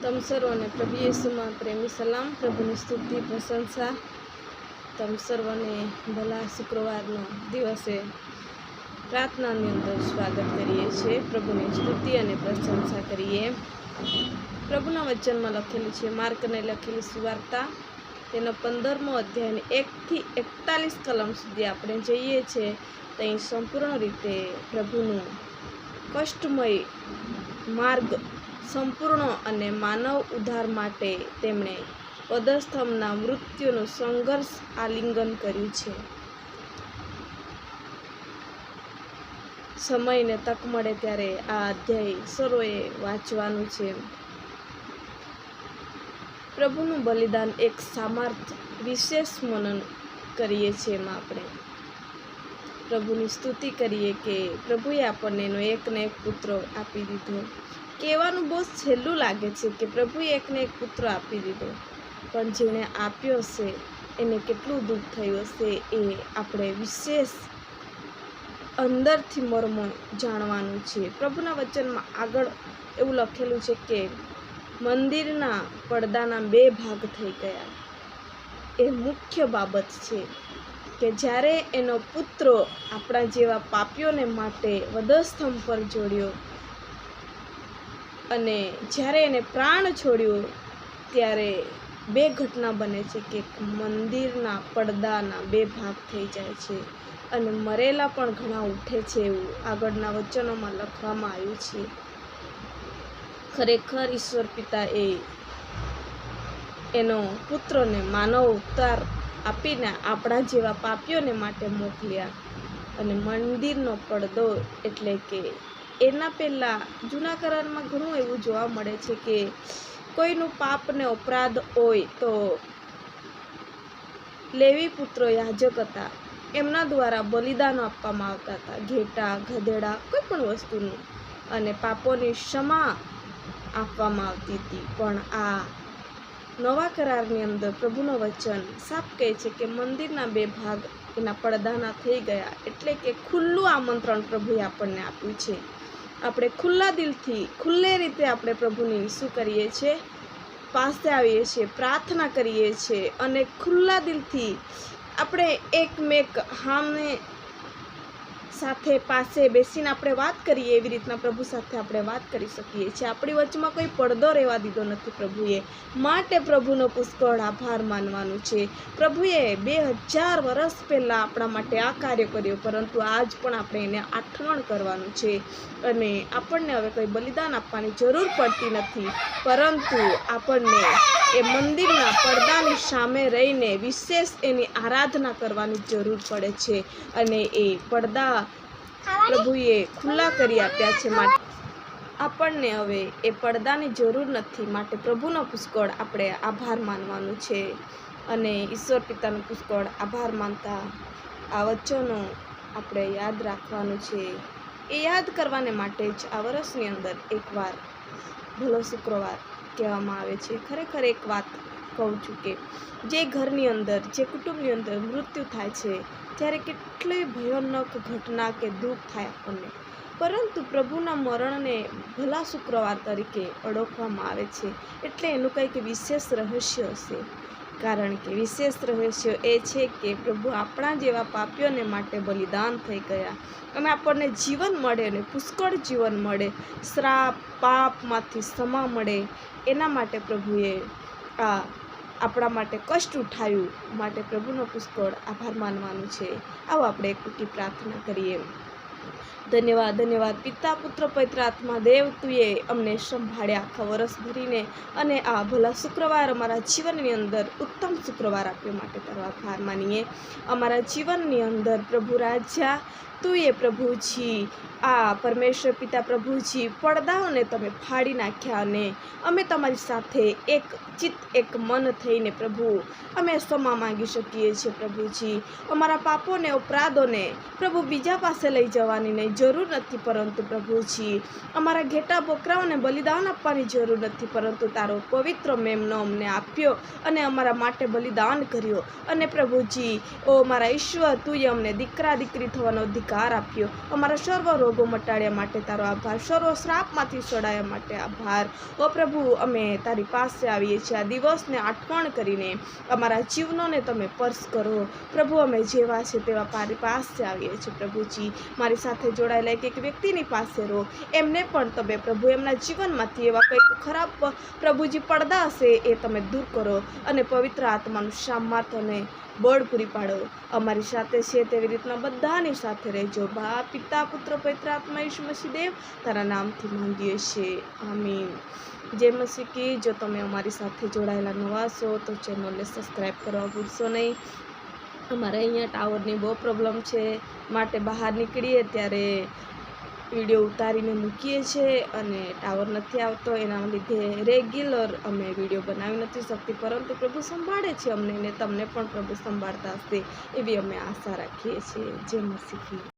તમ સર્વને પ્રભુ યેસુમાં પ્રેમી સલામ, પ્રભુની સ્તુતિ પ્રશંસા. તમ સર્વને ભલા શુક્રવારનો દિવસે પ્રાર્થનાની અંદર સ્વાગત કરીએ છીએ. પ્રભુની સ્તુતિ અને પ્રશંસા કરીએ. પ્રભુના વચનમાં લખેલું છે, માર્કને લખેલી સુવાર્તા તેનો 15મો અધ્યાયની 1 થી 41 કલમ સુધી આપણે જઈએ છીએ. તો અહીં સંપૂર્ણ રીતે પ્રભુનું કષ્ટમય માર્ગ સંપૂર્ણ અને માનવ ઉદ્ધાર માટે તેમણે પદસ્તંભના મૃત્યુનું સંઘર્ષ આલિંગન કર્યું છે. સમયને તક મળે ત્યારે આ અધ્યાય સર્વે વાંચવાનું છે. પ્રભુનું બલિદાન એક સામર્થ્ય વિશેષ મનન કરીએ છીએ. એમાં આપણે પ્રભુની સ્તુતિ કરીએ કે પ્રભુએ આપણને એનો એકને એક પુત્ર આપી દીધો. કહેવાનું બહુ સહેલું લાગે છે કે પ્રભુએ એકને એક પુત્ર આપી દીધો, પણ જેણે આપ્યો હશે એને કેટલું દુઃખ થયું હશે એ આપણે વિશેષ અંદરથી મર્મ જાણવાનું છે. પ્રભુના વચનમાં આગળ એવું લખેલું છે કે મંદિરના પડદાના 2 ભાગ થઈ ગયા. એ મુખ્ય બાબત છે કે જ્યારે એનો પુત્ર આપણા જેવા પાપીઓને માટે વધસ્તંભ પર જોડ્યો અને જ્યારે એને પ્રાણ છોડ્યો ત્યારે 2 ઘટના બને છે કે મંદિરના પડદાના 2 ભાગ થઈ જાય છે અને મરેલા પણ ઘણા ઉઠે છે. એવું આગળના વચનોમાં લખવામાં આવ્યું છે. ખરેખર ઈશ્વર પિતા એનો પુત્રને માનવ અવતાર આપીને આપણા જેવા પાપીઓને માટે મોકલ્યા. અને મંદિરનો પડદો એટલે કે એના પહેલાં જૂના કરારમાં ઘણું એવું જોવા મળે છે કે કોઈનું પાપ ને અપરાધ હોય તો લેવી પુત્રો યાજક હતા, એમના દ્વારા બલિદાન આપવામાં આવતા હતા, ઘેટા ગધેડા કોઈ પણ વસ્તુનું, અને પાપોની ક્ષમા આપવામાં આવતી હતી. પણ આ નવા કરારની અંદર પ્રભુનું વચન સાફ કહે છે કે મંદિરના 2 ભાગ એના પડદાના થઈ ગયા. એટલે કે ખુલ્લું આમંત્રણ પ્રભુએ આપણને આપ્યું છે. આપણે ખુલ્લા દિલથી ખુલ્લે રીતે આપણે પ્રભુની શું કરીએ છીએ, પાસે આવીએ છીએ, પ્રાર્થના કરીએ છીએ અને ખુલ્લા દિલથી આપણે એકમેક સામે સાથે પાસે બેસીને આપણે વાત કરીએ. એવી રીતના પ્રભુ સાથે આપણે વાત કરી શકીએ છીએ. આપણી વચમાં કોઈ પડદો રહેવા દીધો નથી પ્રભુએ, માટે પ્રભુનો પુષ્કળ આભાર માનવાનું છે. પ્રભુએ 2000 વર્ષ પહેલાં આપણા માટે આ કાર્ય કર્યું, પરંતુ આજ પણ આપણે એને આઠવણ કરવાનું છે. અને આપણને હવે કોઈ બલિદાન આપવાની જરૂર પડતી નથી, પરંતુ આપણને એ મંદિરના પડદાની સામે રહીને વિશેષ એની આરાધના કરવાની જરૂર પડે છે. અને એ પડદા પ્રભુએ ખુલ્લા કરી આપ્યા છે, માટે આપણને હવે એ પડદાની જરૂર નથી. માટે પ્રભુનો પુષ્કળ આપણે આભાર માનવાનું છે અને ઈશ્વર પિતાનો પુષ્કળ આભાર માનતા આ વચનો આપણે યાદ રાખવાનું છે. એ યાદ કરવાને માટે જ આ વર્ષની અંદર એકવાર ભલો શુક્રવાર કહેવામાં આવે છે. ખરેખર એક વાત કહું છું કે જે ઘરની અંદર, જે કુટુંબની અંદર મૃત્યુ થાય છે ત્યારે કેટલી ભયાનક ઘટના કે દુઃખ થાય આપણને, પરંતુ પ્રભુના મરણને ભલા શુક્રવાર તરીકે ઓળખવામાં આવે છે. એટલે એનું કંઈક વિશેષ રહસ્ય હશે. કારણ કે વિશેષ રહસ્ય એ છે કે પ્રભુ આપણા જેવા પાપીઓને માટે બલિદાન થઈ ગયા અને આપણને જીવન મળે અને પુષ્કળ જીવન મળે, શ્રાપ પાપમાંથી ક્ષમા મળે. એના માટે પ્રભુએ આ આપણા માટે કષ્ટ ઉઠાવ્યું. માટે પ્રભુનો પુષ્કળ આભાર માનવાનું છે. આવો આપણે એક ટૂંકી પ્રાર્થના કરીએ. ધન્યવાદ ધન્યવાદ પિતા પુત્ર પવિત્ર આત્મા દેવ, તુએ અમને સંભાળ્યા આખા વર્ષ ભરીને, અને આ ભલા શુક્રવાર અમારા જીવનની અંદર ઉત્તમ શુક્રવાર આપ્યો માટે તારો આભાર માનીએ. અમારા જીવનની અંદર પ્રભુ રાજા તુએ પ્રભુજી આ પરમેશ્વર પિતા પ્રભુજી પડદાઓને તમે ફાડી નાખ્યા અને અમે તમારી સાથે એક ચિત્ત એક મન થઈને પ્રભુ અમે ક્ષમા માંગી શકીએ છીએ. પ્રભુજી અમારા પાપોને અપરાધોને પ્રભુ બીજા પાસે લઈ જવાની નહીં જરૂર નથી, પરંતુ પ્રભુજી અમારા ઘેટા બોકરાઓને બલિદાન આપવાની જરૂર નથી, પરંતુ તારો પવિત્ર મેમનો અમને આપ્યો અને અમારા માટે બલિદાન કર્યો. અને પ્રભુજી ઓ મારા ઈશ્વર, તુએ અમને દીકરા દીકરી થવાનો અધિકાર આપ્યો. અમારા સર્વ રોગો મટાડ્યા માટે તારો આભાર, સર્વ શ્રાપમાંથી છોડાયા માટે આભાર. ઓ પ્રભુ, અમે તારી પાસે આવીએ છીએ આ દિવસને આઠવણ કરીને. અમારા જીવનોને તમે સ્પર્શ કરો પ્રભુ. અમે જેવા છે તેવા તારી પાસે આવીએ છીએ પ્રભુજી. મારી સાથે જોડાયેલા એક વ્યક્તિની પાસે રહો, એમને પણ તમે પ્રભુ એમના જીવનમાંથી એવા કંઈક ખરાબ પ્રભુજી પડદા હશે એ તમે દૂર કરો અને પવિત્ર આત્માનું સામર્થ્ય અને બળ પૂરી પાડો. અમારી સાથે છે તેવી રીતના બધાની સાથે રહેજો. બાપ, પિતા, પુત્ર, પવિત્ર આત્મા ઈસુ મસીહ દેવ તારા નામથી માંગીએ છીએ, આમીન. જય મસીહ કી. જો તમે અમારી સાથે જોડાયેલા નવા છો તો ચેનલને સબસ્ક્રાઈબ કરવા ભૂલશો નહીં. અમારે અહીંયા ટાવરની બહુ પ્રોબ્લેમ છે, માટે બહાર નીકળીએ ત્યારે વિડીયો ઉતારીને મૂકીએ છીએ અને ટાવર નથી આવતો, એના લીધે રેગ્યુલર અમે વિડીયો બનાવી નથી શકતી. પરંતુ પ્રભુ સંભાળે છે અમને, ને તમને પણ પ્રભુ સંભાળતા હશે એવી અમે આશા રાખીએ છીએ. જય મસીહ કી.